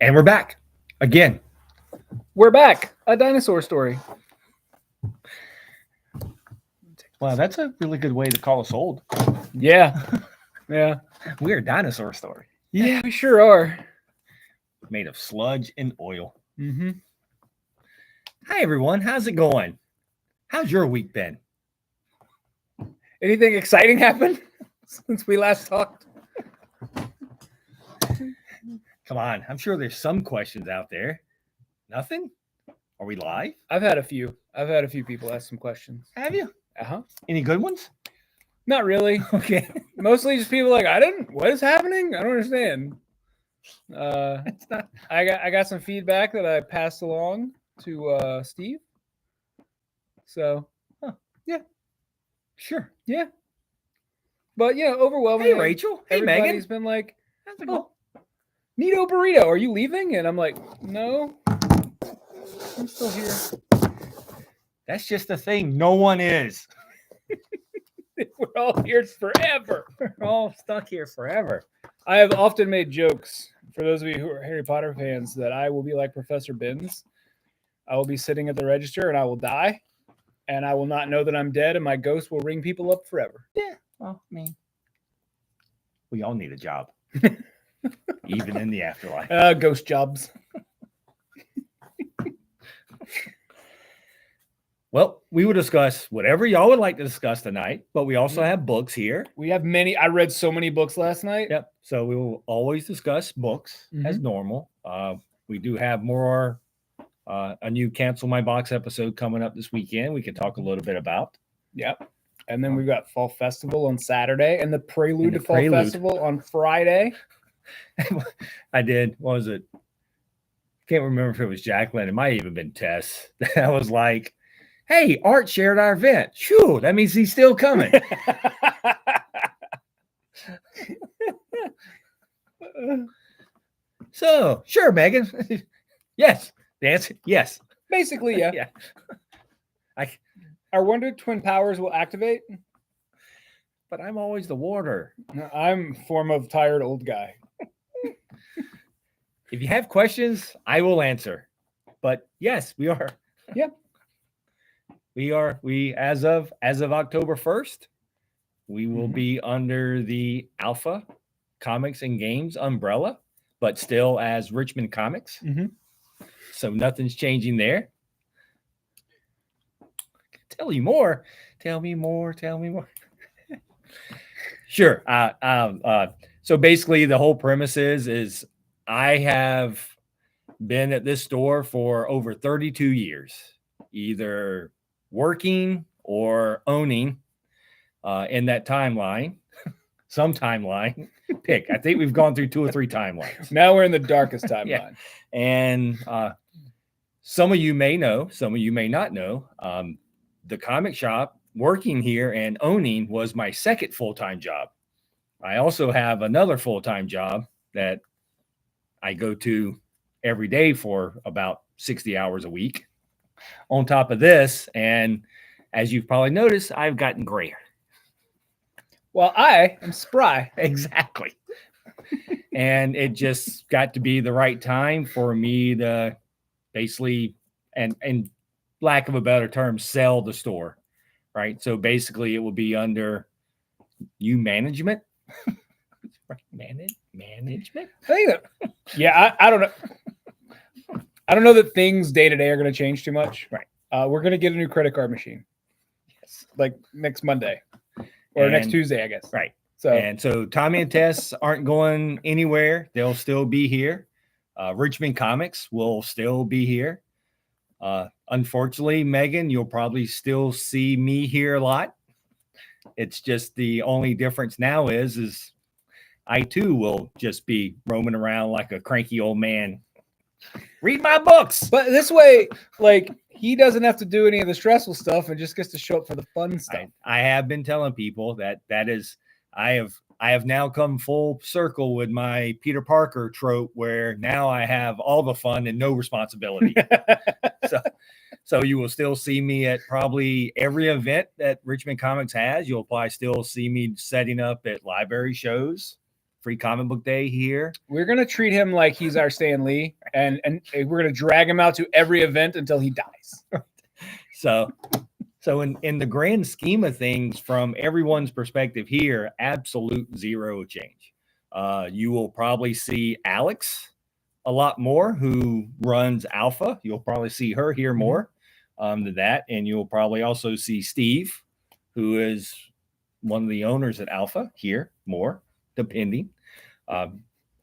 And we're back again. We're back. A dinosaur story. Wow, that's a really good way to call us old. Yeah. Yeah. We're a dinosaur story Yeah, we sure are. made of sludge and oil. Mm-hmm. Hi, everyone. How's it going? How's your week been? Anything exciting happened since we last talked? Come on. I'm sure there's some questions out there. Nothing? Are we live? I've had a few people ask some questions. Have you? Uh-huh. Any good ones? Not really. Okay. Mostly just people like, what is happening? I don't understand. It's not. I got some feedback that I passed along to Steve. So, yeah. Sure. Yeah. But, overwhelmingly. Hey, Rachel. Hey, everybody's Megan. been like, How's it going? Neato Burrito, are you leaving? And I'm like, no, I'm still here. That's just the thing. No one is. We're all here forever. We're all stuck here forever. I have often made jokes, for those of you who are Harry Potter fans, that I will be like Professor Binns. I will be sitting at the register and I will die, and I will not know that I'm dead, and my ghost will ring people up forever. Yeah. Well, I mean, we all need a job, even in the afterlife. Ghost jobs. Well, we will discuss whatever y'all would like to discuss tonight, but we also have books here. We have many. I read so many books last night. Yep. So we will always discuss books as normal. We do have more, a new Cancel My Box episode coming up this weekend. We can talk a little bit about. Yep. And then we've got Fall Festival on Saturday and the Prelude to Fall Festival on Friday. I did. What was it? Can't remember if it was Jaclyn. It might have even been Tess. I was like, hey, Art shared our event. Shoo, that means he's still coming. So, sure, Megan. Yes. The answer, yes. Basically, yeah. Yeah. Our Wonder Twin powers will activate. But I'm always the warder. No, I'm form of tired old guy. If you have questions, I will answer. But yes, we are. Yep. We as of October 1st, we will be under the Alpha Comics and Games umbrella, but still as Richmond Comix. So nothing's changing there. Tell you more. Tell me more. Tell me more. Sure. So basically the whole premise is I have been at this store for over 32 years, either working or owning in that timeline, some timeline. Pick. I think we've gone through 2 or 3 timelines. Now we're in the darkest timeline. Yeah. And some of you may know, some of you may not know, the comic shop working here and owning was my second full-time job. I also have another full-time job that I go to every day for about 60 hours a week on top of this. And as you've probably noticed, I've gotten grayer. Well, I am spry. Exactly. And it just got to be the right time for me to basically, and lack of a better term, sell the store. Right. So basically it will be under management. Management. I think that, yeah, I don't know. I don't know that things day to day are going to change too much. Right. We're going to get a new credit card machine. Yes. Like next Monday or next Tuesday, I guess. Right. So So Tommy and Tess aren't going anywhere. They'll still be here. Richmond Comix will still be here. Unfortunately, Megan, you'll probably still see me here a lot. It's just the only difference now is I too will just be roaming around like a cranky old man. Read my books. But this way, like, he doesn't have to do any of the stressful stuff and just gets to show up for the fun stuff. I have been telling people that is, I have now come full circle with my Peter Parker trope where now I have all the fun and no responsibility. So you will still see me at probably every event that Richmond Comix has. You'll probably still see me setting up at library shows free comic book day here. We're gonna treat him like he's our Stan Lee, and we're gonna drag him out to every event until he dies. So in the grand scheme of things, from everyone's perspective here, absolute zero change. You will probably see Alex a lot more, who runs Alpha. You'll probably see her here more than that. And you'll probably also see Steve, who is one of the owners at Alpha, here more, depending.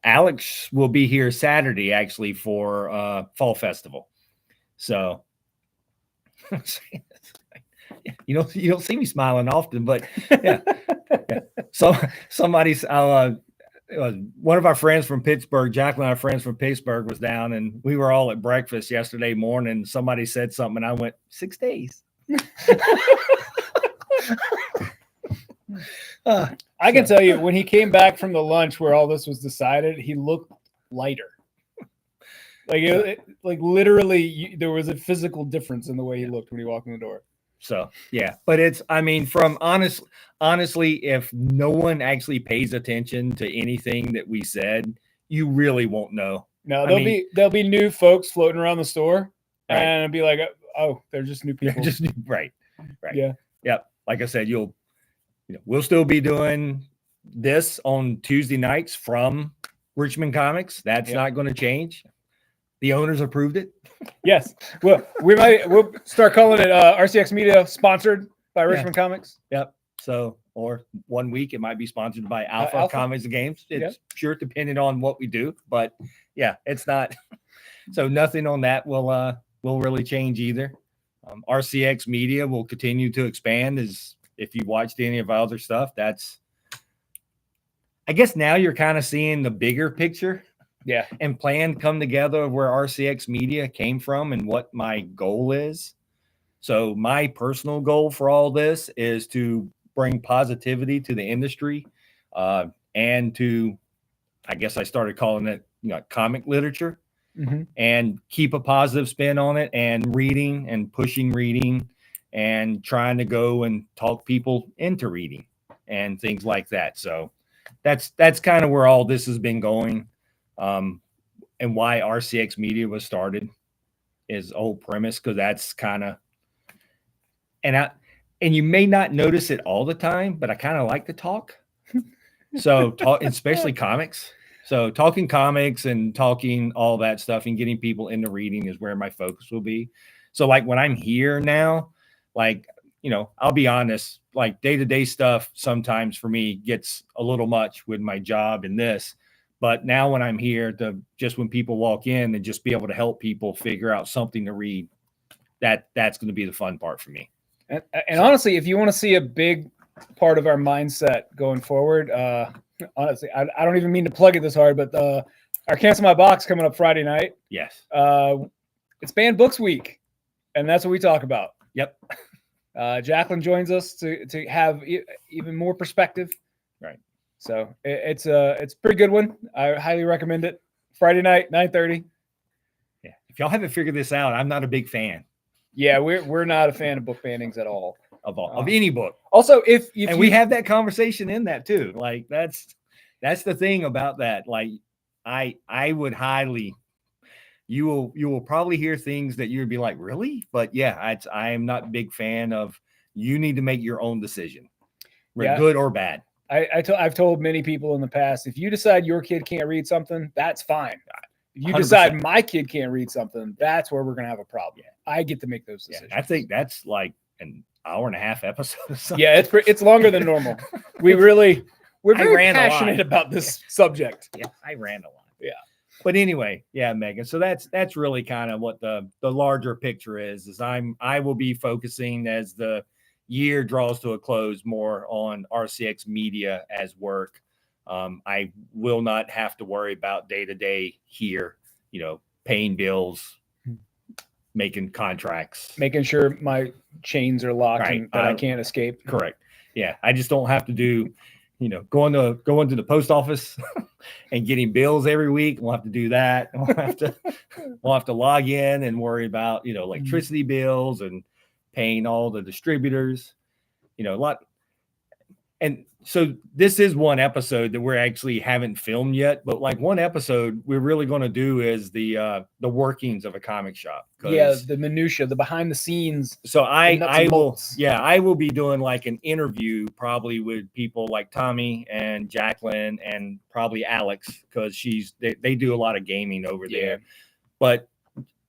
Alex will be here Saturday, actually, for Fall Festival. So you don't see me smiling often, but yeah. So somebody's one of our friends from Pittsburgh, Jaclyn, our friends from Pittsburgh, was down, and we were all at breakfast yesterday morning. Somebody said something, and I went, 6 days. I can tell you, when he came back from the lunch where all this was decided, he looked lighter. Like literally, there was a physical difference in the way he looked when he walked in the door. So yeah, but honestly, if no one actually pays attention to anything that we said, you really won't know. No, there'll be new folks floating around the store, right, and it'll be like, oh, they're just new people. Right. Yeah. Yep. Like I said, we'll still be doing this on Tuesday nights from Richmond Comix. That's not going to change. The owners approved it. Yes. Well, we'll start calling it RCX Media, sponsored by Richmond Comix. Yep. So, or one week it might be sponsored by Alpha Comics and Games. It's sure depending on what we do, but yeah, it's not. So nothing on that will really change either. RCX Media will continue to expand. As if you watched any of our other stuff, I guess now you're kind of seeing the bigger picture. Yeah. And plan come together of where RCX Media came from and what my goal is. So my personal goal for all this is to bring positivity to the industry, and to, I guess I started calling it, comic literature, and keep a positive spin on it, and reading and pushing reading and trying to go and talk people into reading and things like that. So that's kind of where all this has been going. And why RCX Media was started is the whole premise, because that's kind of, and you may not notice it all the time, but I kind of like to talk. So especially comics. So talking comics and talking all that stuff and getting people into reading is where my focus will be. So like when I'm here now, like, I'll be honest, like day-to-day stuff sometimes for me gets a little much with my job and this. But now when I'm here, when people walk in and just be able to help people figure out something to read, that's going to be the fun part for me. And honestly, if you want to see a big part of our mindset going forward, honestly, I don't even mean to plug it this hard, but our Cancel My Box coming up Friday night. Yes. It's Banned Books Week, and that's what we talk about. Yep. Jaclyn joins us to have even more perspective. Right. So it's a pretty good one. I highly recommend it. Friday night, 9:30. Yeah. If y'all haven't figured this out, I'm not a big fan. Yeah, we're not a fan of book bannings at all. Of any book. Also, if we have that conversation in that too. Like that's the thing about that. Like I would highly, you will probably hear things that you'd be like, really? But yeah, I am not a big fan of, you need to make your own decision, good or bad. I've told many people in the past, if you decide your kid can't read something, that's fine. If you 100%. decide my kid can't read something, that's where we're going to have a problem. Yeah. I get to make those decisions. Yeah, I think that's like an hour-and-a-half episode. Yeah, it's longer than normal. We're very passionate about this subject. Yeah, I ran a lot. Yeah. But anyway, yeah, Megan. So that's really kind of what the larger picture is I will be focusing, as the year draws to a close, more on RCX Media as work. I will not have to worry about day-to-day here, paying bills, making contracts, making sure my chains are locked, right, and that I can't escape. Correct. Yeah. I just don't have to do, going to the post office and getting bills every week. We'll have to do that. We'll have to log in and worry about, electricity bills and paying all the distributors, a lot. and so this is one episode that we're actually haven't filmed yet, but like one episode we're really going to do is the workings of a comic shop. Yeah, the minutia, the behind the scenes. So I will be doing like an interview probably with people like Tommy and Jaclyn and probably Alex, because they do a lot of gaming over there. But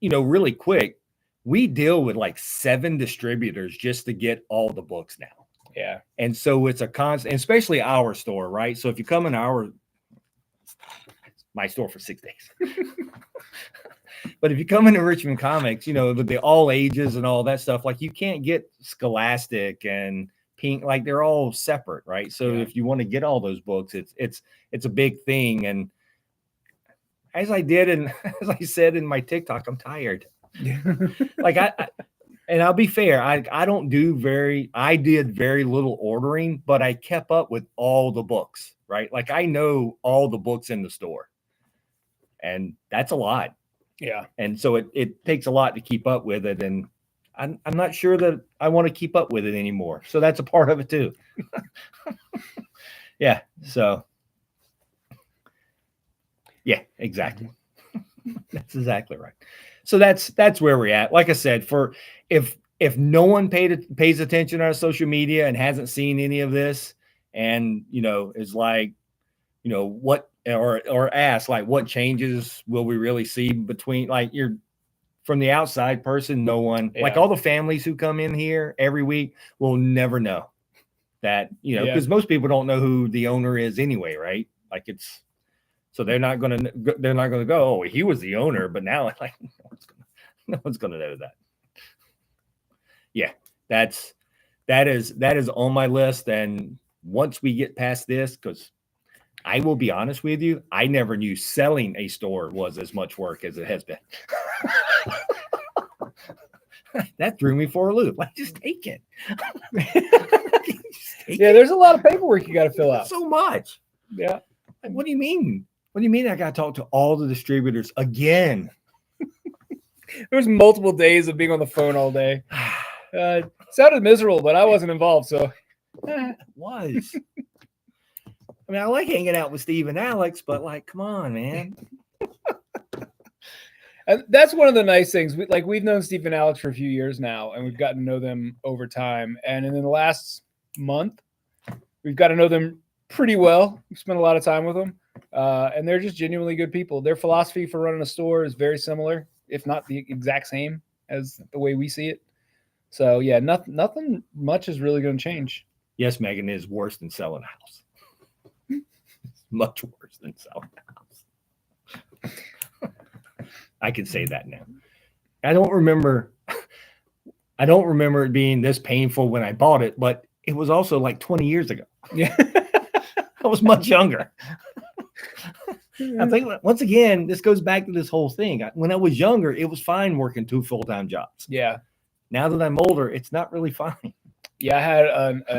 really quick, we deal with like 7 distributors just to get all the books now. Yeah. And so it's a constant, especially our store, right? So if you come in my store for 6 days. But if you come into Richmond Comix, with the all ages and all that stuff, like you can't get Scholastic and Pink, like they're all separate, right? So if you want to get all those books, it's a big thing. And as I said in my TikTok, I'm tired. Like and I'll be fair, I did very little ordering, but I kept up with all the books, right? Like I know all the books in the store, and that's a lot. Yeah. And so it takes a lot to keep up with it. And I'm not sure that I want to keep up with it anymore. So that's a part of it too. Yeah. So yeah, exactly. That's exactly right. So that's where we're at. Like I said, if no one pays attention to our social media and hasn't seen any of this, and is like, what or ask like what changes will we really see between, like, you're from the outside person, no one, like all the families who come in here every week will never know that, because most people don't know who the owner is anyway, right? Like so they're not gonna go, oh, he was the owner, but now like no one's gonna know that. Yeah, that is on my list. And once we get past this, because I will be honest with you, I never knew selling a store was as much work as it has been. That threw me for a loop. Like, just take it. There's a lot of paperwork you got to fill out. So much. Yeah. Like, what do you mean? What do you mean I got to talk to all the distributors again? There was multiple days of being on the phone all day. Sounded miserable, but I wasn't involved, so it was. I mean, I like hanging out with Steve and Alex, but like, come on, man. And that's one of the nice things. We've known Steve and Alex for a few years now, and we've gotten to know them over time. And in the last month, we've got to know them pretty well. We've spent a lot of time with them, and they're just genuinely good people. Their philosophy for running a store is very similar, if not the exact same as the way we see it. So yeah, nothing much is really going to change. Yes, Megan, is worse than selling a house. Much worse than selling a house. I can say that now. I don't remember it being this painful when I bought it, but it was also like 20 years ago. Yeah. I was much younger. I think once again, this goes back to this whole thing. When I was younger, it was fine working 2 full-time jobs. Yeah. Now that I'm older, it's not really fine. Yeah, I had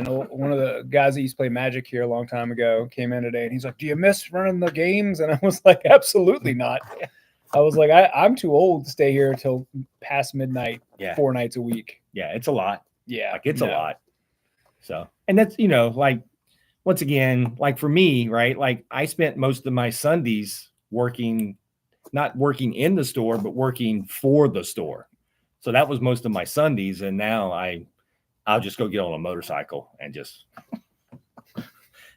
one of the guys that used to play Magic here a long time ago came in today, and he's like, "Do you miss running the games?" And I was like, "Absolutely not." I was like, I'm too old to stay here until past midnight, 4 nights a week. Yeah, it's a lot. Yeah, like it's a lot. So, and that's, like, once again, like for me, right? Like I spent most of my Sundays not working in the store, but working for the store. So that was most of my Sundays. And now I'll just go get on a motorcycle and just,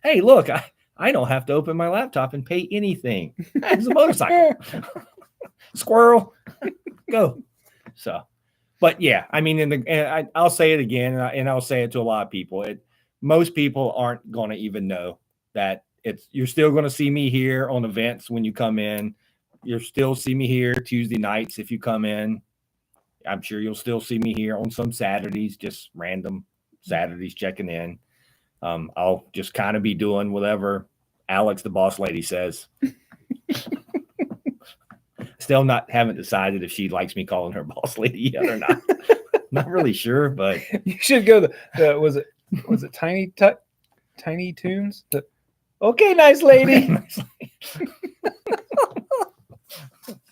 hey, look, I don't have to open my laptop and pay anything. It's a motorcycle. Squirrel, go. So, but yeah, I mean, I'll say it again, and I'll say it to a lot of people. Most people aren't going to even know that you're still going to see me here on events when you come in. You'll still see me here Tuesday nights if you come in. I'm sure you'll still see me here on some Saturdays, just random Saturdays checking in. I'll just kind of be doing whatever Alex, the boss lady, says. Still haven't decided if she likes me calling her boss lady yet or not. Not really sure, but you should go was it Tiny Tunes? Okay, nice lady.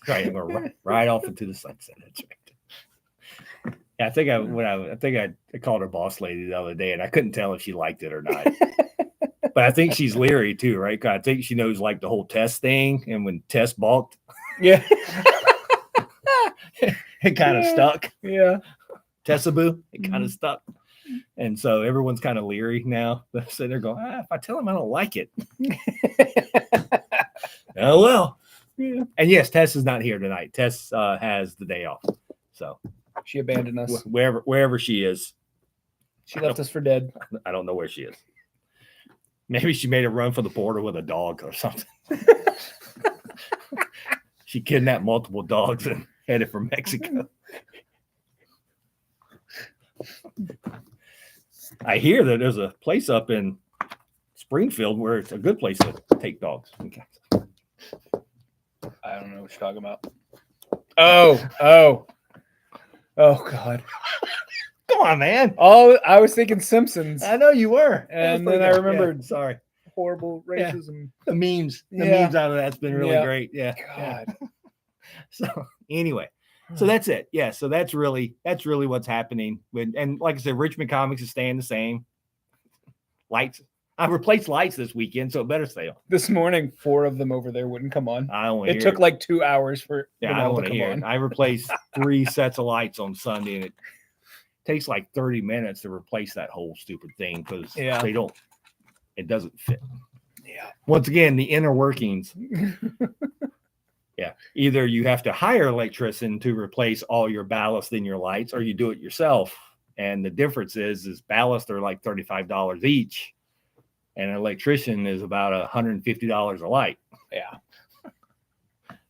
Right, I'm gonna ride off into the sunset. That's right. Yeah, I think I called her boss lady the other day, and I couldn't tell if she liked it or not. But I think she's leery too, right? 'Cause I think she knows like the whole Tess thing, and when Tess balked, Yeah. it kind of stuck. Yeah. Tessaboo, it kind of stuck. And so everyone's kind of leery now. So they're going, if I tell him I don't like it. Oh, well. Yeah. And yes, Tess is not here tonight. Tess has the day off. So She abandoned us. Wherever she is. She left us for dead. I don't know where she is. Maybe she made a run for the border with a dog or something. She kidnapped multiple dogs and headed for Mexico. I hear that there's a place up in Springfield where it's a good place to take dogs. Okay. I don't know what you're talking about. Oh God. Come on, man. Oh, I was thinking Simpsons. I know you were. And then I remembered sorry. horrible racism. The memes. The Yeah. memes out of that's been really Yeah. great. Yeah. God. So anyway. So that's it. Yeah. So that's really what's happening. And like I said, Richmond Comix is staying the same. Lights. I replaced lights this weekend, so it better stay on. This morning, 4 of them over there wouldn't come on. I don't want to It took like 2 hours for I them don't all want to to come hear on. it. I replaced 3 sets of lights on Sunday, and it takes like 30 minutes to replace that whole stupid thing because it doesn't fit. Yeah. Once again, the inner workings. Yeah. Either you have to hire an electrician to replace all your ballast in your lights, or you do it yourself. And the difference is ballast are like $35 each, and an electrician is about $150 a light. Yeah.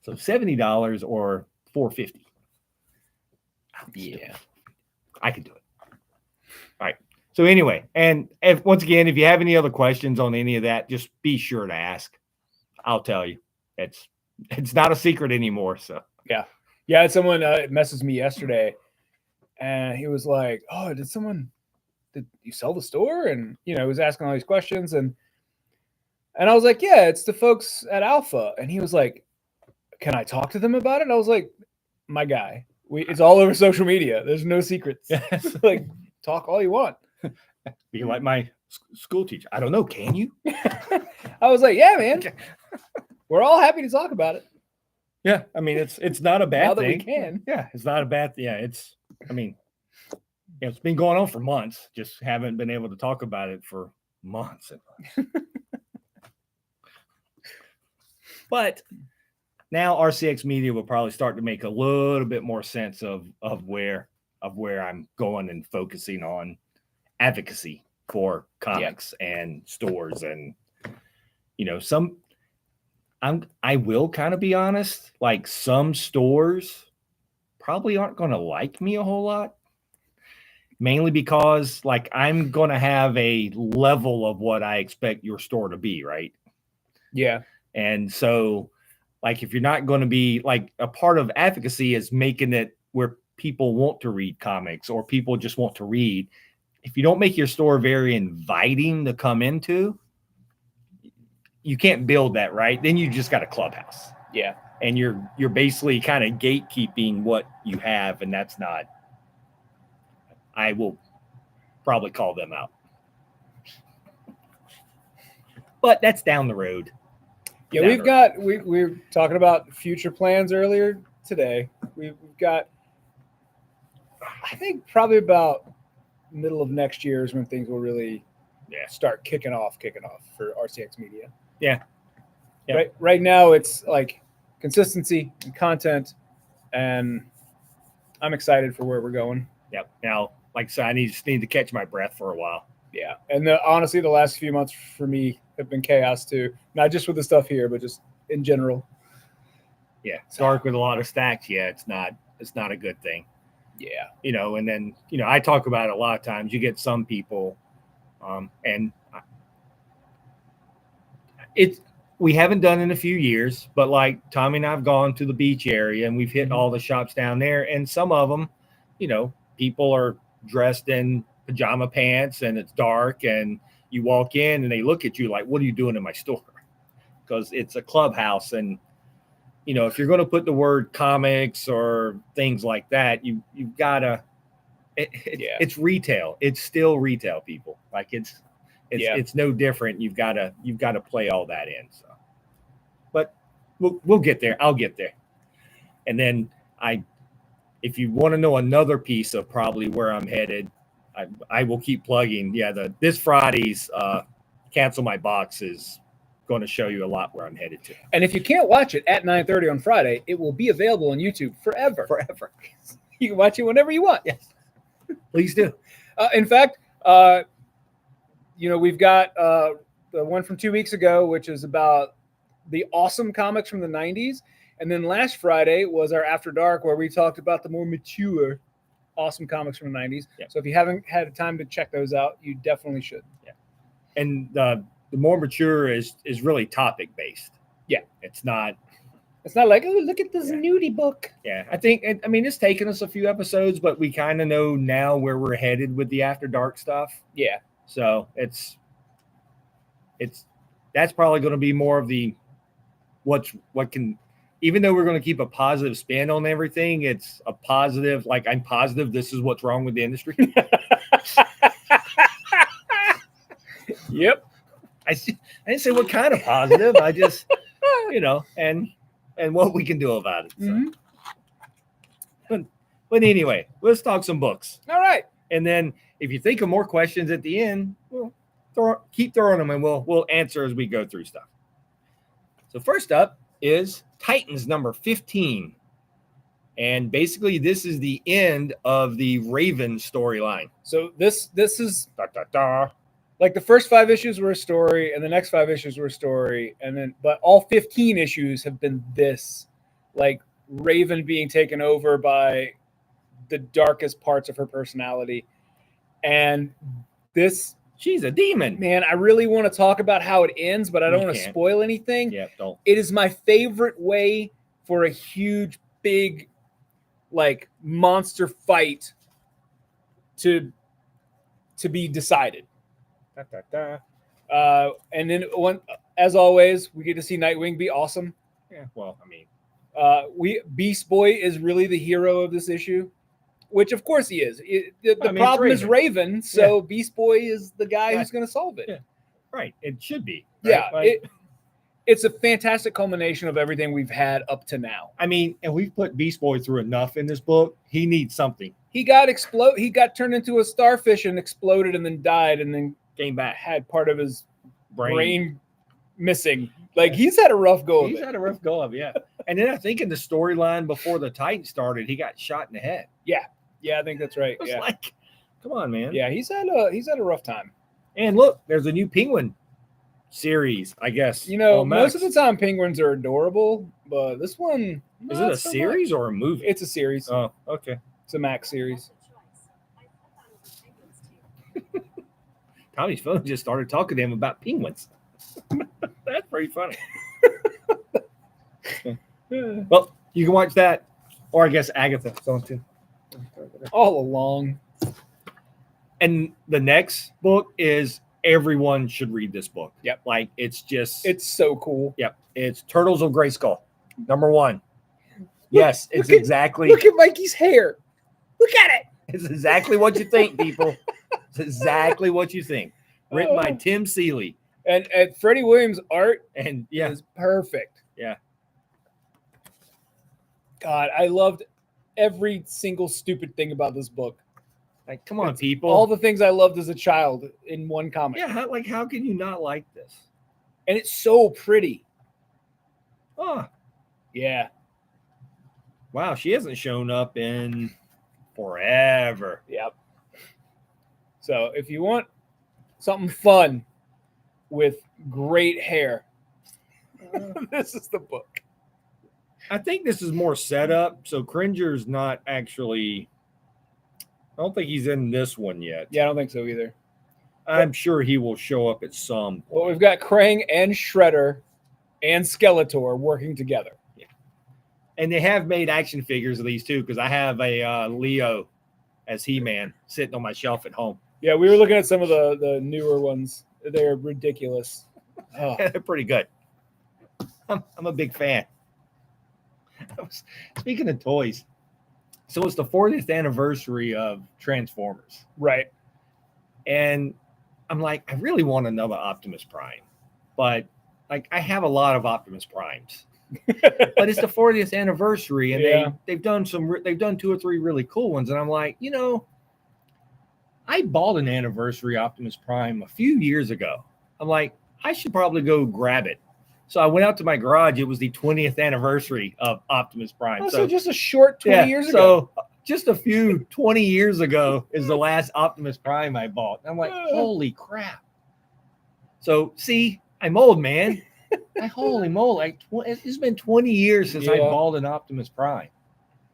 So $70 or $450. Yeah. I could do it. All right. So anyway, and once again, if you have any other questions on any of that, just be sure to ask. I'll tell you. It's not a secret anymore. So Yeah. Yeah. Someone messaged me yesterday, and he was like, "Oh, did you sell the store?" And he was asking all these questions, and I was like, "Yeah, it's the folks at Alpha." And he was like, "Can I talk to them about it?" And I was like, "My guy, it's all over social media. There's no secrets. Like, talk all you want." Be like my school teacher. I don't know. Can you? I was like, "Yeah, man. We're all happy to talk about it." Yeah. I mean, it's not a bad Now that thing. we can. Yeah. It's not a bad. Yeah. It's been going on for months. Just haven't been able to talk about it for months and months. But now RCX Media will probably start to make a little bit more sense of where I'm going and focusing on advocacy for comics and stores. And I will kind of be honest, like some stores probably aren't going to like me a whole lot, mainly because like I'm going to have a level of what I expect your store to be, right? Yeah. And so like if you're not going to be like, a part of advocacy is making it where people want to read comics or people just want to read. If you don't make your store very inviting to come into, you can't build that, right? Then you just got a clubhouse. Yeah. And you're basically kind of gatekeeping what you have, and that's not. I will probably call them out. But that's down the road. Yeah, we were talking about future plans earlier today. We've got, I think probably about middle of next year is when things will really start kicking off for RCX Media. Yeah. Yep. Right now it's like consistency and content, and I'm excited for where we're going. Yep. Now, like I said, I just need to catch my breath for a while. Yeah. And honestly, the last few months for me have been chaos too. Not just with the stuff here, but just in general. Yeah. Dark with a lot of stacks. Yeah. It's not a good thing. Yeah. And then, I talk about it a lot of times. You get some people, and we haven't done in a few years, but like Tommy and I have gone to the beach area and we've hit all the shops down there. And some of them, people are dressed in pajama pants and it's dark and you walk in and they look at you like, what are you doing in my store? Because it's a clubhouse. And, if you're going to put the word comics or things like that, you've got to, it's retail. It's still retail, people. Like It's no different. You've got to play all that in. So, but we'll get there. I'll get there. And then if you want to know another piece of probably where I'm headed, I will keep plugging. Yeah, this Friday's Cancel My Box is going to show you a lot where I'm headed to. And if you can't watch it at 9:30 on Friday, it will be available on YouTube forever. You can watch it whenever you want. Yes, please do. In fact, we've got the one from 2 weeks ago, which is about the awesome comics from the 90s. And then last Friday was our After Dark, where we talked about the more mature, awesome comics from the 90s. Yeah. So if you haven't had time to check those out, you definitely should. Yeah. And the more mature is really topic based. Yeah. It's not like, oh, look at this nudie book. Yeah. I mean, it's taken us a few episodes, but we kind of know now where we're headed with the After Dark stuff. Yeah. So that's probably going to be more of the what can, even though we're going to keep a positive spin on everything, it's a positive, like I'm positive this is what's wrong with the industry. Yep. I didn't say what kind of positive. I just, and what we can do about it. So. Mm-hmm. But anyway, let's talk some books. All right. And then if you think of more questions at the end, keep throwing them and we'll answer as we go through stuff. So first up is Titans number 15. And basically this is the end of the Raven storyline. So this is like the first 5 issues were a story and the next 5 issues were a story. But all 15 issues have been this, like Raven being taken over by the darkest parts of her personality. And she's a demon. Man, I really want to talk about how it ends, but I don't want to spoil anything. Yeah, don't. It is my favorite way for a huge, big, like monster fight to be decided. And then as always, we get to see Nightwing be awesome. Yeah, well, I mean, Beast Boy is really the hero of this issue. Which, of course, he is. The problem is Raven, so Beast Boy is the guy who's going to solve it. Yeah. Right. It should be. Right? Yeah. It's a fantastic culmination of everything we've had up to now. I mean, and we've put Beast Boy through enough in this book. He needs something. He got turned into a starfish and exploded and then died and then came back. Had part of his brain missing. Like, he's had a rough go of it. He's had a rough go of it, yeah. And then I think in the storyline before the Titans started, he got shot in the head. Yeah. Yeah, I think that's right. Yeah. Like, come on, man. Yeah, he's had a rough time. And look, there's a new Penguin series, I guess. Most of the time Penguins are adorable, but this one is it a series or a movie? It's a series. Oh, okay. It's a Max series. Tommy's phone just started talking to him about penguins. That's pretty funny. Well, you can watch that, or I guess Agatha's on too. All along. And the next book is everyone should read this book. Yep. Like it's so cool. Yep. It's Turtles of Grayskull. Number 1. Yes, it's exactly. Look at Mikey's hair. Look at it. It's exactly what you think, people. It's exactly what you think. Written by Tim Seeley. And Freddie Williams' art is perfect. Yeah. God, I loved every single stupid thing about this book. Like, come on, people. All the things I loved as a child in one comic. Yeah, how can you not like this? And it's so pretty. Oh. Yeah. Wow, she hasn't shown up in forever. Yep. So if you want something fun with great hair, this is the book. I think this is more setup. So Cringer's not actually. I don't think he's in this one yet. Yeah, I don't think so either. I'm sure he will show up at some point. Well, we've got Krang and Shredder and Skeletor working together. Yeah. And they have made action figures of these two because I have a Leo as He-Man sitting on my shelf at home. Yeah, we were looking at some of the newer ones. They're ridiculous. Oh. They're pretty good. I'm a big fan. Speaking of toys, so it's the 40th anniversary of Transformers. Right. And I'm like, I really want another Optimus Prime, but like I have a lot of Optimus Primes. But it's the 40th anniversary, and they've done 2 or 3 really cool ones, and I'm like, I bought an anniversary Optimus Prime a few years ago. I'm like, I should probably go grab it. So I went out to my garage. It was the 20th anniversary of Optimus Prime. Oh, so just a short 20 years ago. So just a few 20 years ago is the last Optimus Prime I bought. And I'm like, holy crap. So see, I'm old, man. Holy moly. It's been 20 years since I bought an Optimus Prime.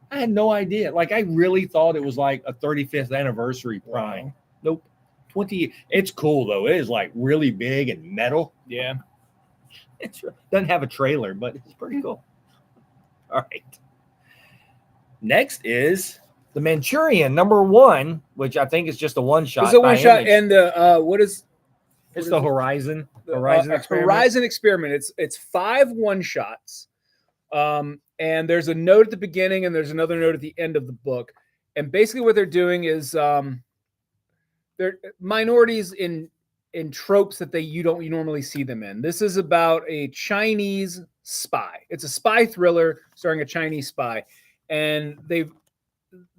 I had no idea. Like, I really thought it was like a 35th anniversary Prime. Wow. Nope. 20. It's cool, though. It is like really big and metal. Yeah. It doesn't have a trailer, but it's pretty cool. All right. Next is the Manchurian #1, which I think is just a one-shot. It's a one-shot. And what is... It's the Horizon. Horizon Experiment. It's 5 one-shots. And there's a note at the beginning and there's another note at the end of the book. And basically what they're doing is they're minorities in tropes that you normally see them in. This is about a Chinese spy. It's a spy thriller starring a Chinese spy. And they've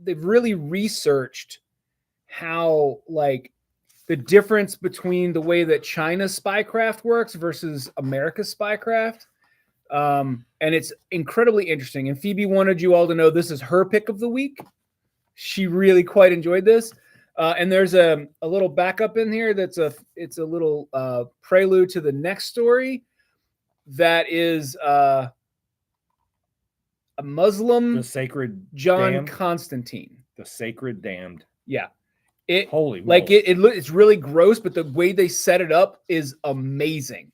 really researched how, like, the difference between the way that China's spycraft works versus America's spycraft. And it's incredibly interesting. And Phoebe wanted you all to know this is her pick of the week. She really quite enjoyed this. And there's a little backup in here it's a little prelude to the next story that is a Muslim, the sacred John damned. Constantine. The sacred damned. Yeah. Holy like it's really gross, but the way they set it up is amazing.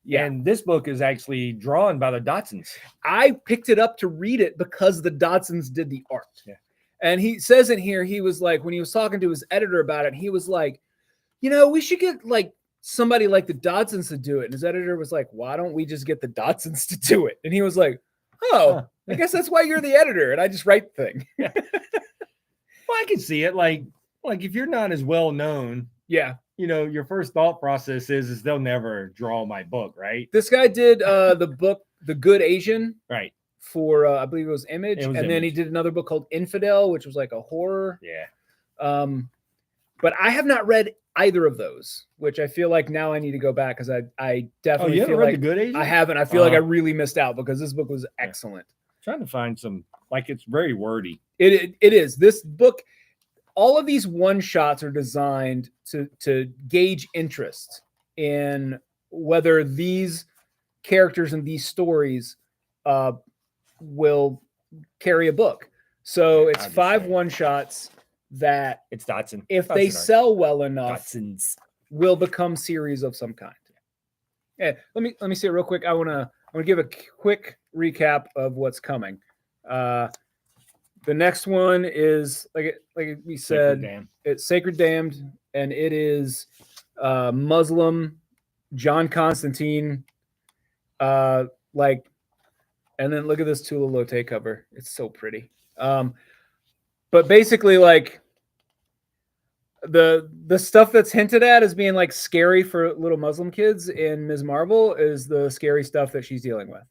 Yeah. And this book is actually drawn by the Dodsons. I picked it up to read it because the Dodsons did the art. Yeah. And he says in here, he was like, when he was talking to his editor about it, he was like, we should get like somebody like the Dodsons to do it. And his editor was like, why don't we just get the Dodsons to do it? And he was like, I guess that's why you're the editor and I just write the thing. Yeah. Well, I can see it. Like if you're not as well known, your first thought process is they'll never draw my book, right? This guy did the book, The Good Asian, right? For I believe it was Image, then he did another book called Infidel, which was like a horror. Yeah. But I have not read either of those, which I feel like now I need to go back because I definitely feel like The Good Asian? I haven't. I feel like I really missed out because this book was excellent. Trying to find some, like, it's very wordy. It is. This book, all of these one-shots are designed to gauge interest in whether these characters and these stories will carry a book. So it's 5 one-shots that it's Dotson. If they sell well enough, Dotsons will become series of some kind. Yeah, let me say it real quick. I want to give a quick recap of what's coming. The next one is like we said, it's Sacred Damned, and it is Muslim John Constantine. And then look at this Tula Lotte cover. It's so pretty. But basically, like the stuff that's hinted at as being like scary for little Muslim kids in Ms. Marvel is the scary stuff that she's dealing with.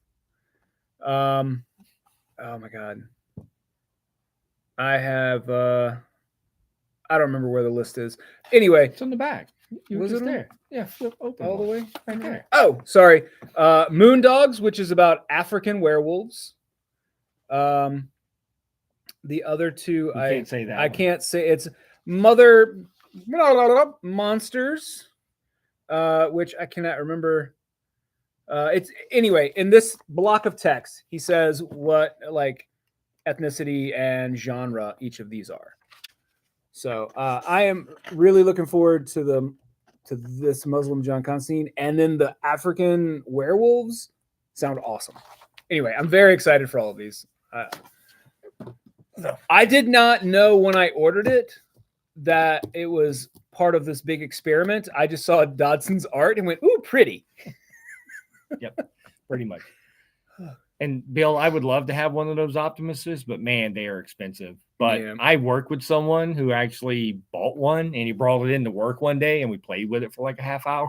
Oh my God. I have I don't remember where the list is. Anyway, it's on the back. Was it there? Yeah, flip open all the way right there. Oh, sorry. Moondogs, which is about African werewolves. The other two, I can't say that. I can't say. It's Mother Monsters, which I cannot remember. It's anyway in this block of text. He says what like ethnicity and genre each of these are. So I am really looking forward to this Muslim John Constantine, and then the African werewolves sound awesome. Anyway, I'm very excited for all of these. I did not know when I ordered it that it was part of this big experiment. I just saw Dodson's art and went, "Ooh, pretty." Yep, pretty much. And Bill, I would love to have one of those Optimuses, but man, they are expensive. But Yeah. I work with someone who actually bought one, and he brought it into work one day, and we played with it for like a half hour.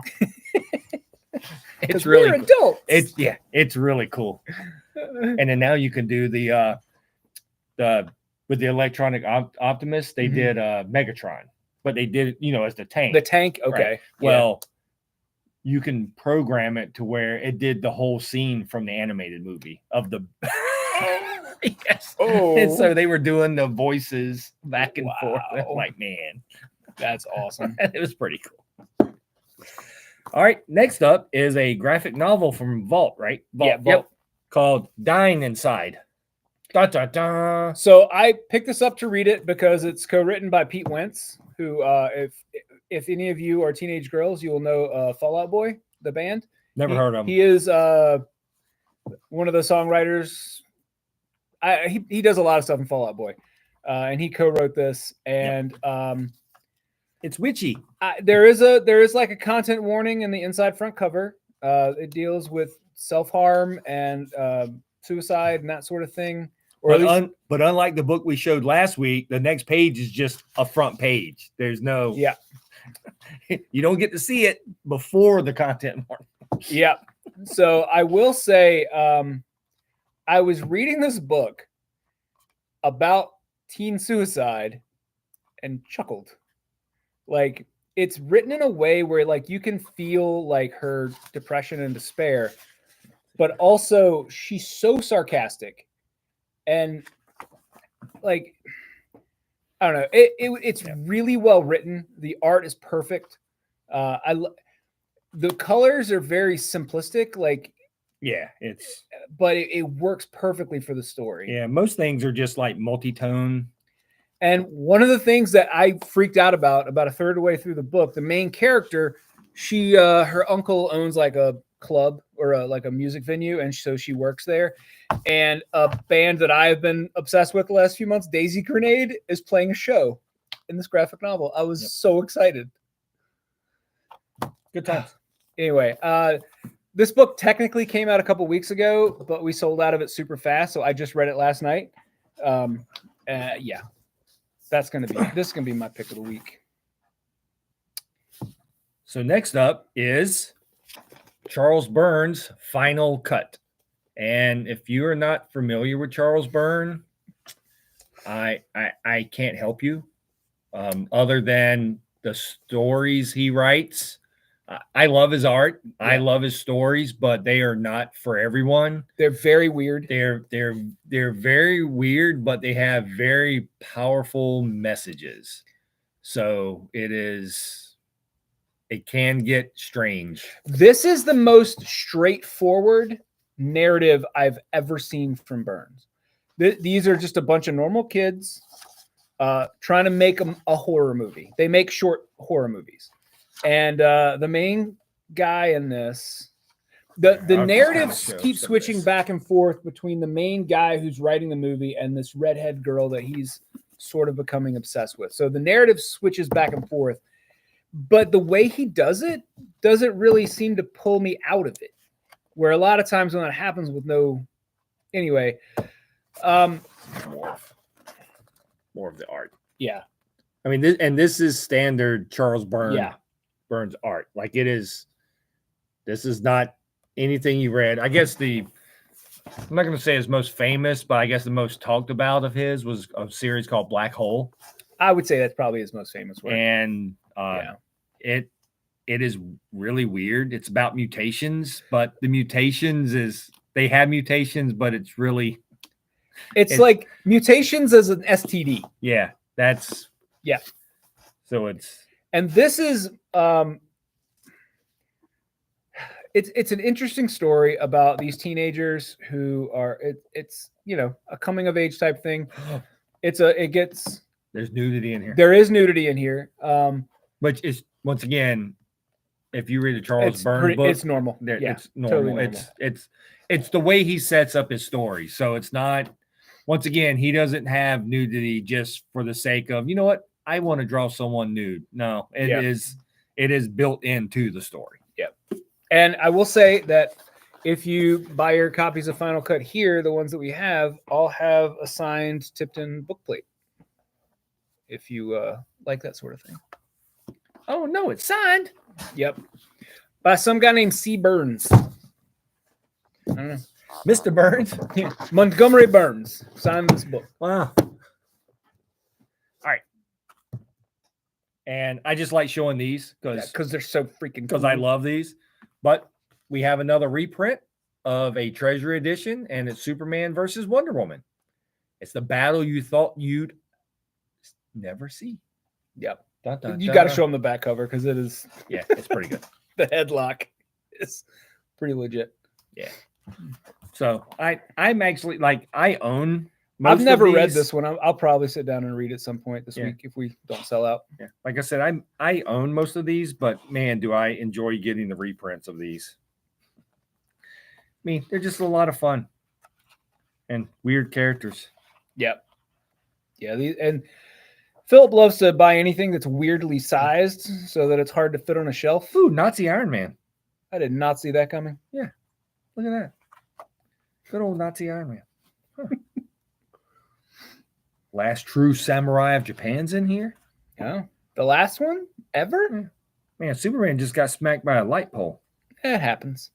It's really we're cool. adults. It's really cool. And then now you can do the with the electronic Optimus, they did Megatron, but they did it, as the tank. The tank, okay. Right. Well, you can program it to where it did the whole scene from the animated movie of the. Yes. Oh. And so they were doing the voices back and forth. Wow. Like, man, that's awesome. it was pretty cool. All right, next up is a graphic novel from Vault, right? Vault, Yep. Called Dying Inside. Da, da, da. So I picked this up to read it because it's co-written by Pete Wentz, who, if any of you are teenage girls, you will know Fall Out Boy, the band. Never heard of him. He is one of the songwriters. He does a lot of stuff in Fall Out Boy, and he co-wrote this. And it's witchy. There is like a content warning in the inside front cover. It deals with self-harm and suicide and that sort of thing. But unlike the book we showed last week, the next page is just a front page. There's no you don't get to see it before the content warning. Yeah. So I will say I was reading this book about teen suicide and chuckled. Like, it's written in a way where like you can feel like her depression and despair, but also she's so sarcastic. And like, I don't know, it's really well written. The art is perfect. The colors are very simplistic, like but it works perfectly for the story. Yeah, most things are just like multi-tone. And one of the things that I freaked out about a third of the way through the book, the main character, she her uncle owns like a club or like a music venue, and so she works there. And a band that I have been obsessed with the last few months, Daisy Grenade, is playing a show in this graphic novel. I was so excited. Good times. Anyway, this book technically came out a couple weeks ago, but we sold out of it super fast, so I just read it last night. This is gonna be my pick of the week. So next up is Charles Burns' Final Cut. And if you are not familiar with Charles Burns, I can't help you other than the stories he writes. I love his art. Yeah. I love his stories, but they are not for everyone. They're very weird. They're very weird, but they have very powerful messages. So it can get strange. This is the most straightforward narrative I've ever seen from Burns. These are just a bunch of normal kids trying to make a horror movie. They make short horror movies. And the main guy in this, the narratives keep switching back and forth between the main guy who's writing the movie and this redhead girl that he's sort of becoming obsessed with. So the narrative switches back and forth, but the way he does it doesn't really seem to pull me out of it. Where a lot of times when that happens with no, anyway, more of the art. Yeah, I mean, this is standard Charles Burns. Yeah. Burns art. Like this is not anything you read. I guess I'm not going to say his most famous, but I guess the most talked about of his was a series called Black Hole. I would say that's probably his most famous work. And it is really weird. It's about mutations, but the mutations they have mutations, but it's it's like mutations as an STD. Yeah, so and this is it's an interesting story about these teenagers who are it's a coming of age type thing. There's nudity in here. There is nudity in here. Which is, once again, if you read a Charles Burns book, it's normal. It's normal. Totally normal. It's the way he sets up his story. So it's not, once again, he doesn't have nudity just for the sake of, you know what, I want to draw someone nude. No, it is built into the story. Yep. And I will say that if you buy your copies of Final Cut here, the ones that we have all have a signed Tipton book plate. if you like that sort of thing. Oh no, it's signed. Yep. By some guy named C. Burns. I don't know. Mr. Burns. Yeah. Montgomery Burns signed this book. Wow. All right. And I just like showing these because they're so freaking cool. I love these. But we have another reprint of a Treasury edition, and it's Superman versus Wonder Woman. It's the battle you thought you'd never see. Yep. Dun, dun, you got to show them the back cover because it is. Yeah, it's pretty good. The headlock is pretty legit. Yeah. So I'm actually I own. I've never read this one. I'll probably sit down and read at some point this week if we don't sell out. Yeah. Like I said, I own most of these, but man, do I enjoy getting the reprints of these. I mean, they're just a lot of fun and weird characters. Yep. Yeah. And Phillip loves to buy anything that's weirdly sized so that it's hard to fit on a shelf. Ooh, Nazi Iron Man. I did not see that coming. Yeah. Look at that. Good old Nazi Iron Man. Huh. Last true samurai of Japan's in here. Oh, the last one ever? Man, Superman just got smacked by a light pole. It happens.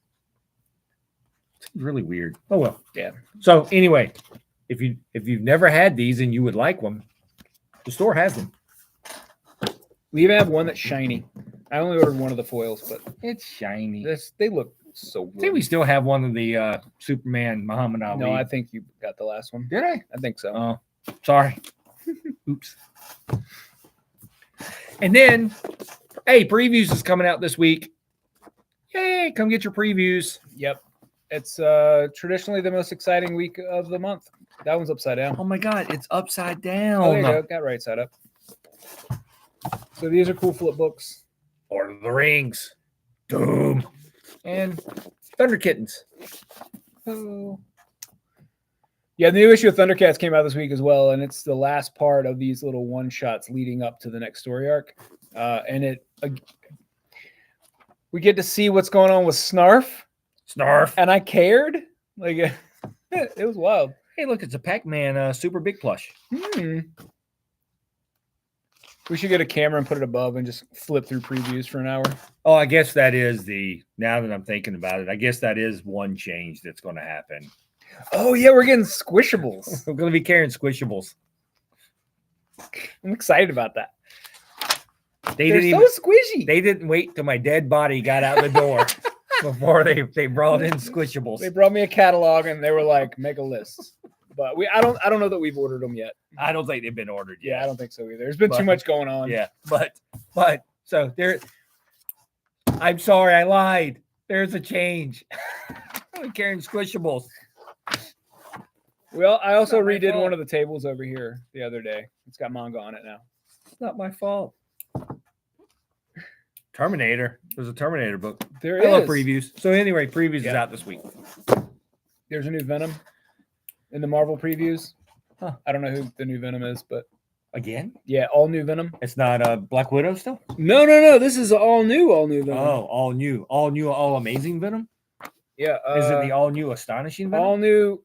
It's really weird. Oh well. Yeah. So anyway, if you've never had these and you would like them, the store has them. We even have one that's shiny. I only ordered one of the foils, but it's shiny. They look so good. I think we still have one of the Superman Muhammad Ali. No, I think you got the last one. Did I? I think so. Oh, sorry. Oops. And then, hey, previews is coming out this week. Yay, come get your previews. Yep. It's traditionally the most exciting week of the month. That one's upside down. Oh my God, it's upside down. Oh, there you go. Got right side up. So these are cool flip books. Lord of the Rings, Doom, and Thunder Kittens. Oh. Yeah, the new issue of Thundercats came out this week as well, and it's the last part of these little one-shots leading up to the next story arc. And we get to see what's going on with Snarf. And I cared. Like, it was wild. Hey, look, it's a Pac-Man super big plush. We should get a camera and put it above and just flip through previews for an hour. Oh, I guess that is now that I'm thinking about it, I guess that is one change that's going to happen. Oh, yeah, we're getting Squishables. We're going to be carrying Squishables. I'm excited about that. They're so squishy. They didn't wait till my dead body got out the door before they brought in Squishables. They brought me a catalog and they were like, make a list. But I don't know that we've ordered them yet. I don't think they've been ordered yet. Yeah, I don't think so either. There's been too much going on. Yeah, but so there. I'm sorry, I lied. There's a change. I'm carrying Squishables. Well, I also redid one of the tables over here the other day. It's got manga on it now. It's not my fault. Terminator. There's a Terminator book. I love previews. So anyway, previews is out this week. There's a new Venom in the Marvel previews. Huh. I don't know who the new Venom is, but again? Yeah, all new Venom. It's not Black Widow still? No. This is all new Venom. Oh, all new, all amazing Venom? Yeah. Is it the all new astonishing Venom? All new,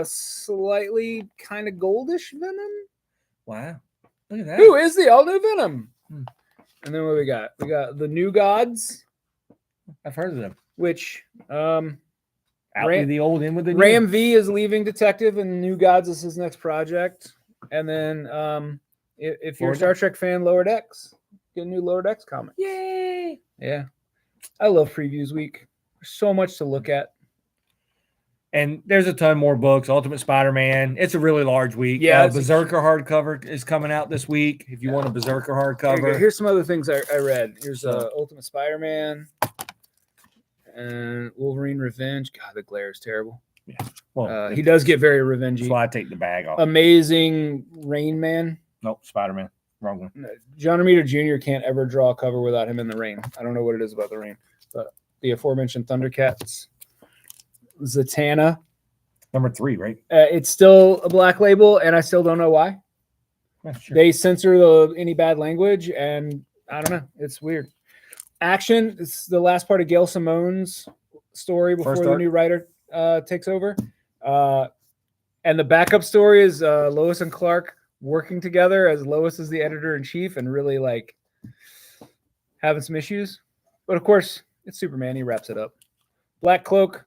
slightly kind of goldish Venom. Wow. Look at that. Who is the all new Venom? And then what we got? We got the New Gods. I've heard of them. Which out with the old, in with the new. Ram V is leaving Detective, and New Gods is his next project. And then if you're a Star Trek fan, Lower Decks, get a new Lower Decks comic. Yay! Yeah, I love Previews Week. There's so much to look at. And there's a ton more books. Ultimate Spider-Man. It's a really large week. Yeah, Berserker hardcover is coming out this week. If you want a Berserker hardcover, here's some other things I read. Here's Ultimate Spider-Man and Wolverine Revenge. God, the glare is terrible. Yeah, well, he does get very revengey. That's why I take the bag off. Amazing Rain Man. Nope, Spider-Man. Wrong one. John Romita Jr. can't ever draw a cover without him in the rain. I don't know what it is about the rain, but the aforementioned Thundercats. Zatanna. Number 3, right? It's still a black label, and I still don't know why. Yeah, sure. They censor any bad language, and I don't know. It's weird. Action. It's the last part of Gail Simone's story before the new writer takes over. And the backup story is Lois and Clark working together as Lois is the editor-in-chief and really like having some issues. But of course, it's Superman. He wraps it up. Black Cloak,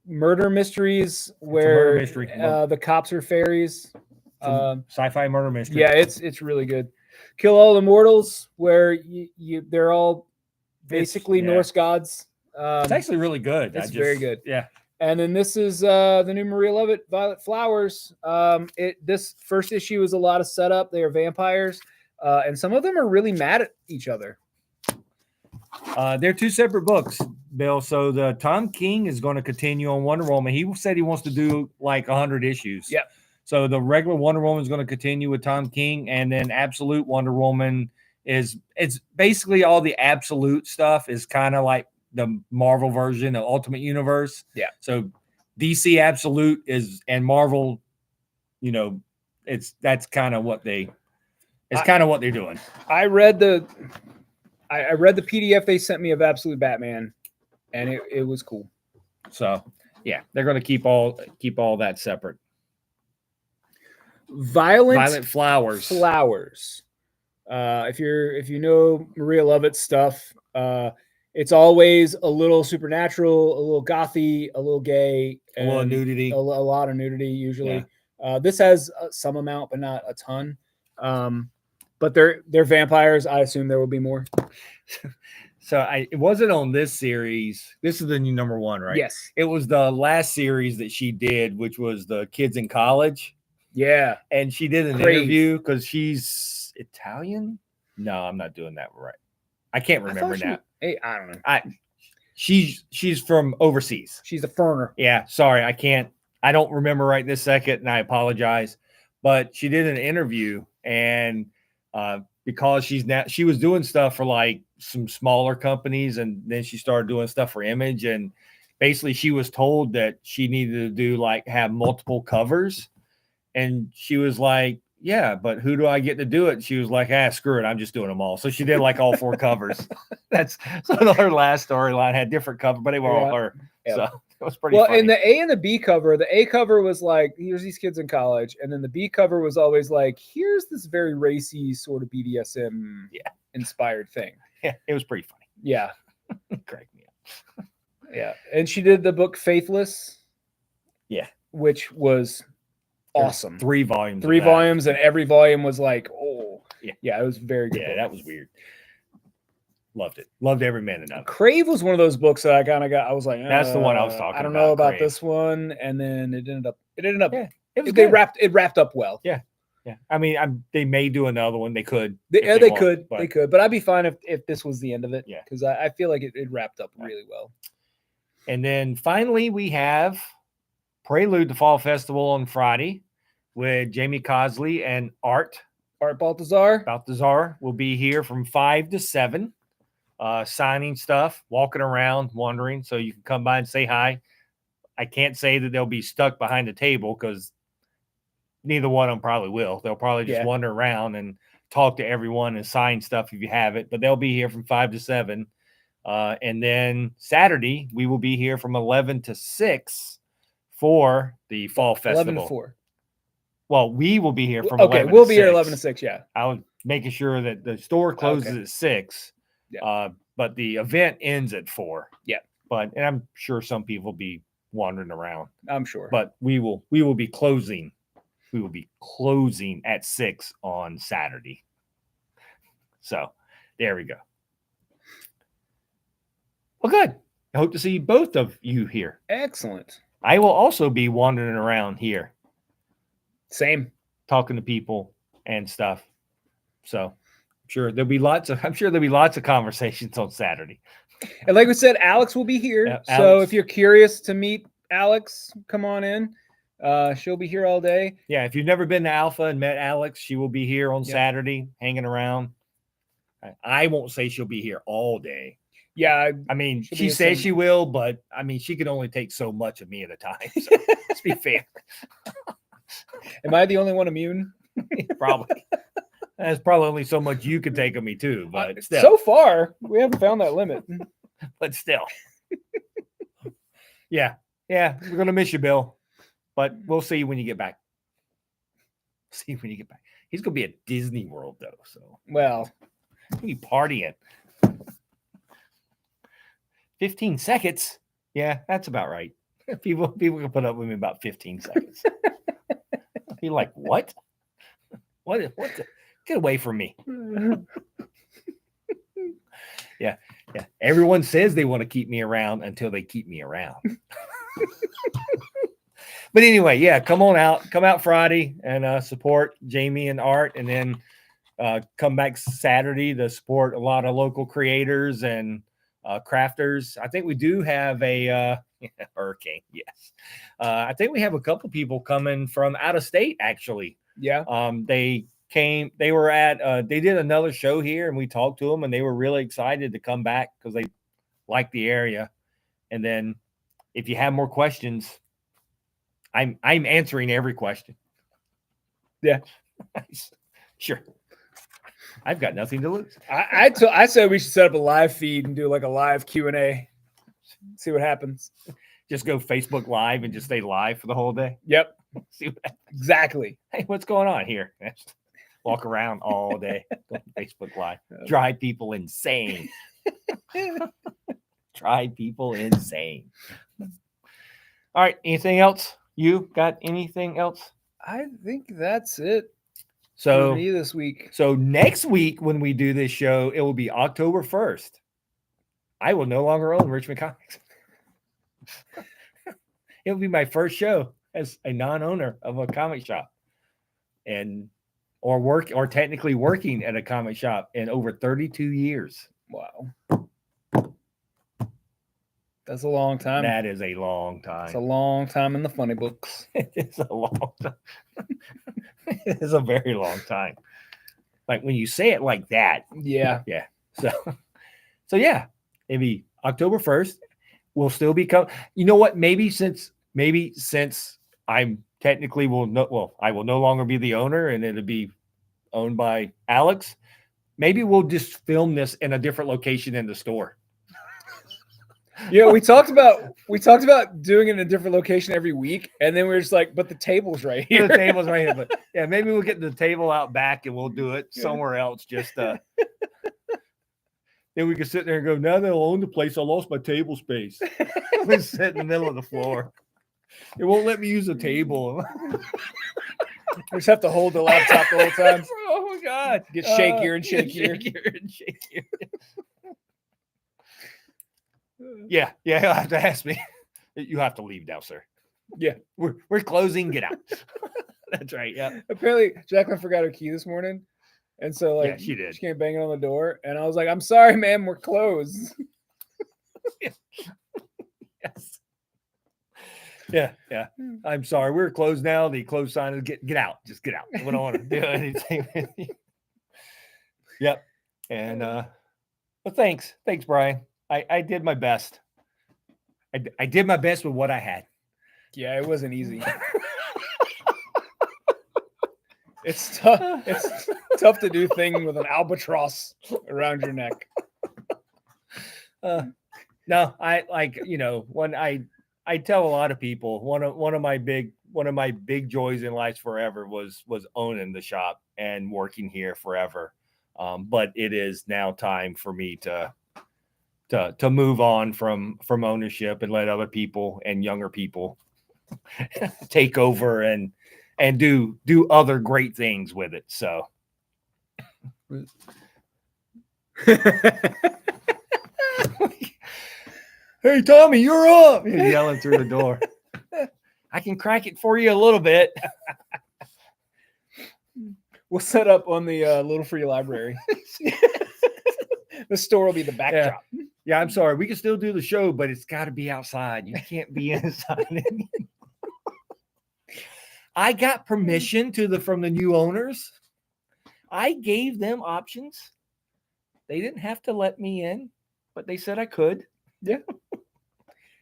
murder mysteries where mystery. the cops are fairies. Sci-fi murder mystery. Yeah, it's really good. Kill All Immortals, where they're all basically Norse gods. It's actually really good. It's very good. Yeah. And then this is the new Maria Lovett, Violet Flowers. This first issue is a lot of setup. They are vampires, and some of them are really mad at each other. They're two separate books, Bill. So the Tom King is going to continue on Wonder Woman. He said he wants to do like 100 issues. Yeah. So the regular Wonder Woman is going to continue with Tom King, and then Absolute Wonder Woman it's basically all the Absolute stuff is kind of like the Marvel version of Ultimate Universe. Yeah. So DC Absolute and Marvel, that's kind of what they're doing. I read the PDF they sent me of Absolute Batman, and it was cool. So yeah, they're going to keep all that separate. Violet Flowers. If you know Maria Lovett stuff, it's always a little supernatural, a little gothy, a little gay, a little nudity, a lot of nudity usually. Yeah. This has some amount, but not a ton. But they're vampires. I assume there will be more. So it wasn't on this series. This is the new number 1, right? Yes. It was the last series that she did, which was the kids in college. Yeah. And she did an interview because she's Italian. No, I'm not doing that right. I can't remember now. I don't know. She's from overseas. She's a foreigner. Yeah. Sorry. I don't remember right this second, and I apologize. But she did an interview, and because she was doing stuff for like some smaller companies, and then she started doing stuff for Image, and basically she was told that she needed to have multiple covers. And she was like, yeah, but who do I get to do it? She was like, screw it. I'm just doing them all. So she did all 4 covers. So her last storyline had different covers, but they were all her. Yeah. So it was pretty funny. In the A and the B cover, the A cover was like, here's these kids in college. And then the B cover was always like, here's this very racy sort of BDSM inspired thing. Yeah, it was pretty funny. Yeah. Crack me up. Yeah. And she did the book Faithless. Yeah. Which was awesome. 3 volumes. 3 volumes, and every volume was like, yeah, it was very good. Yeah, that was weird. Loved it. Loved every minute of it. Crave was one of those books that I kind of got. I was like, that's the one I was talking about. I don't know about this one, and then it ended up. Yeah, it was. It wrapped up well. Yeah, yeah. I mean, they may do another one. They could. They could. But I'd be fine if this was the end of it. Yeah, because I feel like it wrapped up really well. And then finally, we have Prelude to Fall Festival on Friday with Jamie Cosley and Art Baltazar. Baltazar will be here from 5 to 7, signing stuff, walking around, wandering. So you can come by and say hi. I can't say that they'll be stuck behind the table because neither one of them probably will. They'll probably just wander around and talk to everyone and sign stuff if you have it. But they'll be here from 5 to 7. And then Saturday, we will be here from 11 to 6 for the Fall Festival. 11 to 4. Well, we will be here from 11 we'll to be 6. here 11 to 6, yeah. I was making sure that the store closes at 6, but the event ends at 4. Yeah. And I'm sure some people will be wandering around. I'm sure. But we will be closing. We will be closing at 6 on Saturday. So there we go. Well, good. I hope to see both of you here. Excellent. I will also be wandering around here. Same. Talking to people and stuff. So I'm sure there'll be lots of conversations on Saturday. And like we said, Alex will be here. Yeah, so if you're curious to meet Alex, come on in. She'll be here all day. Yeah, if you've never been to Alpha and met Alex, she will be here on Saturday, hanging around. I won't say she'll be here all day. Yeah, I mean, she says she will, but I mean, she can only take so much of me at a time. So let's be fair. Am I the only one immune? Probably. There's probably only so much you can take of me too, but still. So far, we haven't found that limit. But still. Yeah, we're gonna miss you, Bill. But we'll see you when you get back. See when you get back. He's gonna be at Disney World though, so Well, he'll be partying. 15 seconds. Yeah, that's about right. People can put up with me about 15 seconds. Be like, what? What the? Get away from me. Yeah. Everyone says they want to keep me around until they keep me around. But anyway, yeah, come out Friday and support Jamie and Art, and then come back Saturday to support a lot of local creators and crafters. I think we do have a hurricane. Yes. I think we have a couple people coming from out of state, actually. yeah. They did another show here, and we talked to them, and they were really excited to come back because they like the area. And then if you have more questions, I'm answering every question. Yeah. Sure. I've got nothing to lose. I said we should set up a live feed and do like a live Q&A. See what happens. Just go Facebook Live and just stay live for the whole day. Yep. See what happens. Exactly. Hey, what's going on here? Walk around all day. Go on Facebook Live. Drive people insane. Drive people insane. All right. Anything else? You got anything else? I think that's it So for me this week. So next week when we do this show, it will be October 1st. I will no longer own Richmond Comix. It will be my first show as a non-owner of a comic shop, or technically working at a comic shop in over 32 years. Wow. That's a long time. That is a long time. It's a long time in the funny books. It's a long time. It's a very long time. Like when you say it like that. Yeah. Yeah. So yeah, it'd be October 1st. We'll still be you know what? Maybe since I'm technically I will no longer be the owner and it'll be owned by Alex. Maybe we'll just film this in a different location in the store. Yeah, we talked about doing it in a different location every week, and then we were just like, but the table's right here. The table's right here, but yeah, maybe we'll get the table out back and we'll do it somewhere else. Just then we can sit there and go, now they'll own the place. I lost my table space. We sit in the middle of the floor. It won't let me use a table. We just have to hold the laptop the whole time. Oh my God. Get shakier and shakier. Shakier and shakier. Yeah, you'll have to ask me. You have to leave now, sir. Yeah. We're closing. Get out. That's right. Yeah. Apparently, Jaclyn forgot her key this morning. And so, like, yeah, she did. She came banging on the door. And I was like, I'm sorry, ma'am, we're closed. Yes. Yeah. I'm sorry. We're closed now. The closed sign is get out. Just get out. We don't want to do anything with you. Yep. And but thanks, Brian. I did my best. I did my best with what I had. Yeah, it wasn't easy. It's tough. It's tough to do thing with an albatross around your neck. No, when I tell a lot of people one of my big joys in life forever was owning the shop and working here forever. But it is now time for me to move on from ownership and let other people and younger people take over and do other great things with it. So hey Tommy, you're up. He's yelling through the door. I can crack it for you a little bit. We'll set up on the Little Free Library. The store will be the backdrop. Yeah, I'm sorry. We can still do the show, but it's got to be outside. You can't be inside anymore. I got permission from the new owners. I gave them options. They didn't have to let me in, but they said I could. Yeah.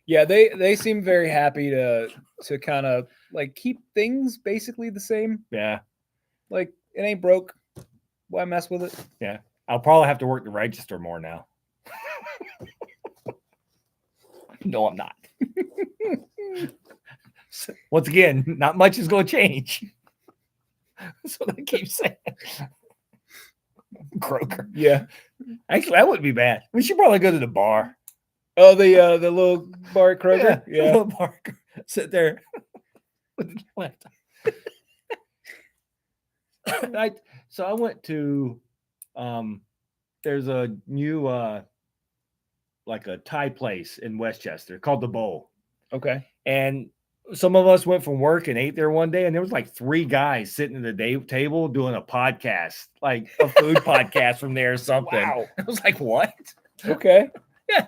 Yeah, they seem very happy to kind of like keep things basically the same. Yeah. Like it ain't broke. Why mess with it? Yeah. I'll probably have to work the register more now. No, I'm not. Once again, not much is going to change. That's what I keep saying. Croaker. Yeah. Actually, that wouldn't be bad. We should probably go to the bar. Oh, the little bar at Kroger. The little bar. Sit there with the laptop. So I went to there's a new like a Thai place in Westchester called the Bowl. Okay. And some of us went from work and ate there one day, and there was like 3 guys sitting at the table doing a podcast, like a food podcast from there or something. Wow. I was like, what? Okay. Yeah.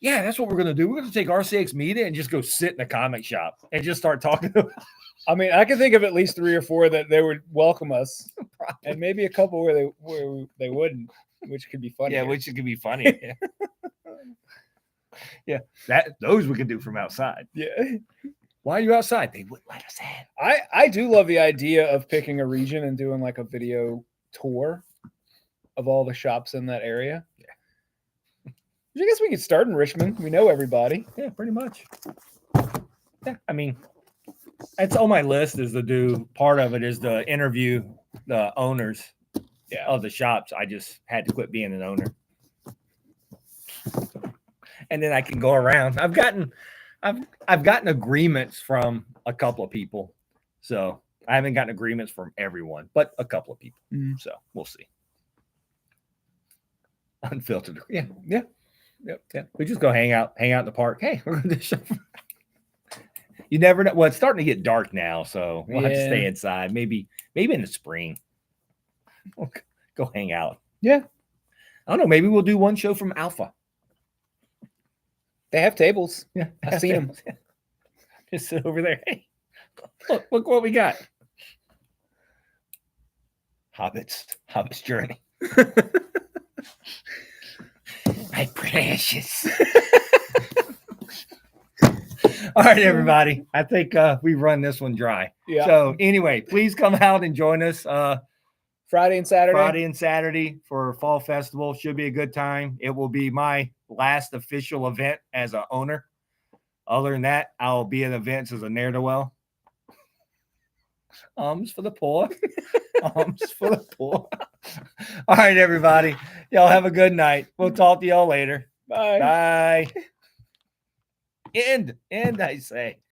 Yeah, that's what we're going to do. We're going to take RCX Media and just go sit in the comic shop and just start talking. I mean, I can think of at least 3 or 4 that they would welcome us, and maybe a couple where they wouldn't, which could be funny. Yeah, which could be funny. Yeah, those we can do from outside. Yeah. Why are you outside? They wouldn't let us in. I do love the idea of picking a region and doing like a video tour of all the shops in that area. Yeah. I guess we could start in Richmond. We know everybody. Yeah, pretty much. Yeah, I mean, that's on my list is to do. Part of it is to interview the owners of the shops. I just had to quit being an owner. And then I can go around. I've gotten agreements from a couple of people. So I haven't gotten agreements from everyone, but a couple of people. Mm. So we'll see. Unfiltered. Yeah. We just go hang out in the park. Hey, we're going to do something. You never know. Well, it's starting to get dark now, so we'll have to stay inside. Maybe in the spring. We'll go hang out. Yeah. I don't know. Maybe we'll do one show from Alpha. They have tables. Yeah, I've seen them. Just sit over there. Hey, look what we got. Hobbit's Journey. My precious. All right, everybody. I think we run this one dry. Yeah. So anyway, please come out and join us Friday and Saturday for Fall Festival. Should be a good time. It will be my last official event as an owner. Other than that, I'll be at events as a ne'er-do-well. Alms for the poor. Alms for the poor. All right, everybody. Y'all have a good night. We'll talk to y'all later. Bye. Bye. End, I say.